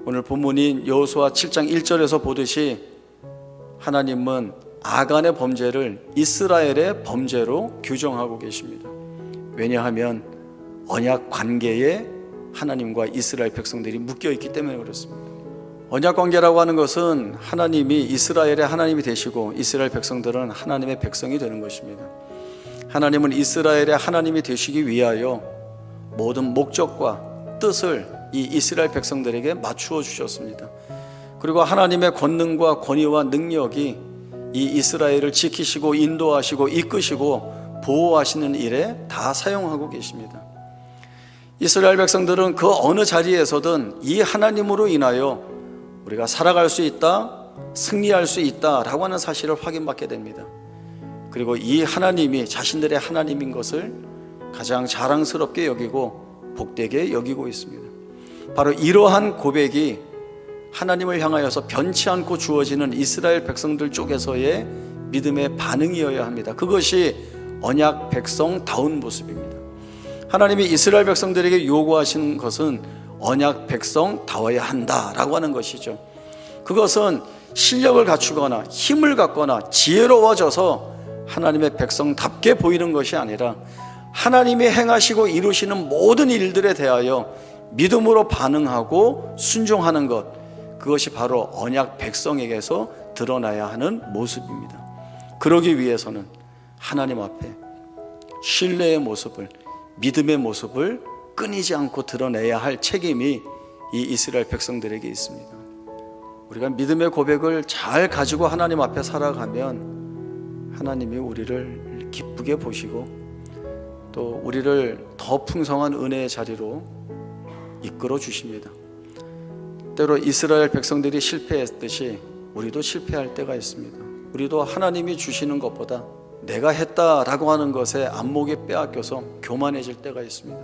오늘 본문인 여호수아 7장 1절에서 보듯이 하나님은 아간의 범죄를 이스라엘의 범죄로 규정하고 계십니다. 왜냐하면 언약 관계에 하나님과 이스라엘 백성들이 묶여있기 때문에 그렇습니다. 언약 관계라고 하는 것은 하나님이 이스라엘의 하나님이 되시고 이스라엘 백성들은 하나님의 백성이 되는 것입니다. 하나님은 이스라엘의 하나님이 되시기 위하여 모든 목적과 뜻을 이 이스라엘 백성들에게 맞추어 주셨습니다. 그리고 하나님의 권능과 권위와 능력이 이 이스라엘을 지키시고 인도하시고 이끄시고 보호하시는 일에 다 사용하고 계십니다. 이스라엘 백성들은 그 어느 자리에서든 이 하나님으로 인하여 우리가 살아갈 수 있다, 승리할 수 있다라고 하는 사실을 확인받게 됩니다. 그리고 이 하나님이 자신들의 하나님인 것을 가장 자랑스럽게 여기고 복되게 여기고 있습니다. 바로 이러한 고백이 하나님을 향하여서 변치 않고 주어지는 이스라엘 백성들 쪽에서의 믿음의 반응이어야 합니다. 그것이 언약 백성다운 모습입니다. 하나님이 이스라엘 백성들에게 요구하시는 것은 언약 백성다워야 한다라고 하는 것이죠. 그것은 실력을 갖추거나 힘을 갖거나 지혜로워져서 하나님의 백성답게 보이는 것이 아니라 하나님이 행하시고 이루시는 모든 일들에 대하여 믿음으로 반응하고 순종하는 것, 그것이 바로 언약 백성에게서 드러나야 하는 모습입니다. 그러기 위해서는 하나님 앞에 신뢰의 모습을, 믿음의 모습을 끊이지 않고 드러내야 할 책임이 이 이스라엘 백성들에게 있습니다. 우리가 믿음의 고백을 잘 가지고 하나님 앞에 살아가면 하나님이 우리를 기쁘게 보시고 또 우리를 더 풍성한 은혜의 자리로 이끌어 주십니다. 때로 이스라엘 백성들이 실패했듯이 우리도 실패할 때가 있습니다. 우리도 하나님이 주시는 것보다 내가 했다라고 하는 것에 안목이 빼앗겨서 교만해질 때가 있습니다.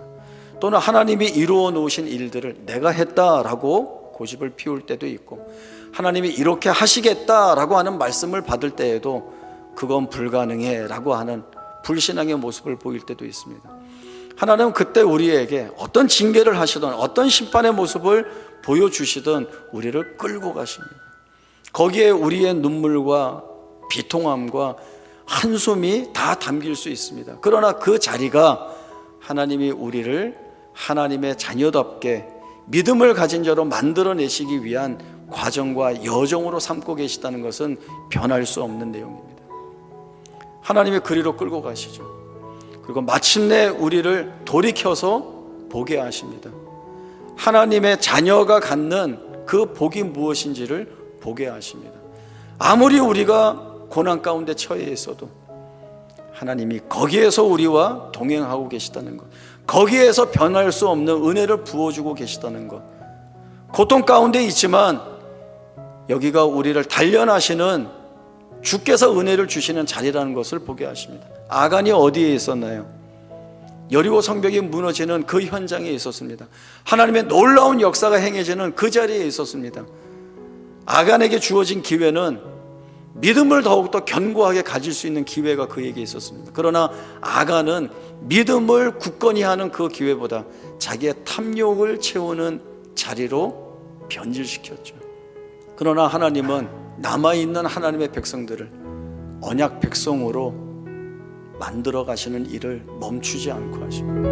또는 하나님이 이루어 놓으신 일들을 내가 했다라고 고집을 피울 때도 있고, 하나님이 이렇게 하시겠다라고 하는 말씀을 받을 때에도 그건 불가능해 라고 하는 불신앙의 모습을 보일 때도 있습니다. 하나님은 그때 우리에게 어떤 징계를 하시든 어떤 심판의 모습을 보여주시든 우리를 끌고 가십니다. 거기에 우리의 눈물과 비통함과 한숨이 다 담길 수 있습니다. 그러나 그 자리가 하나님이 우리를 하나님의 자녀답게 믿음을 가진 자로 만들어내시기 위한 과정과 여정으로 삼고 계시다는 것은 변할 수 없는 내용입니다. 하나님이 그리로 끌고 가시죠. 그리고 마침내 우리를 돌이켜서 보게 하십니다. 하나님의 자녀가 갖는 그 복이 무엇인지를 보게 하십니다. 아무리 우리가 고난 가운데 처해 있어도 하나님이 거기에서 우리와 동행하고 계시다는 것, 거기에서 변할 수 없는 은혜를 부어주고 계시다는 것, 고통 가운데 있지만 여기가 우리를 단련하시는 주께서 은혜를 주시는 자리라는 것을 보게 하십니다. 아간이 어디에 있었나요? 여리고 성벽이 무너지는 그 현장에 있었습니다. 하나님의 놀라운 역사가 행해지는 그 자리에 있었습니다. 아간에게 주어진 기회는 믿음을 더욱더 견고하게 가질 수 있는 기회가 그에게 있었습니다. 그러나 아간은 믿음을 굳건히 하는 그 기회보다 자기의 탐욕을 채우는 자리로 변질시켰죠. 그러나 하나님은 남아있는 하나님의 백성들을 언약 백성으로 만들어 가시는 일을 멈추지 않고 하십니다.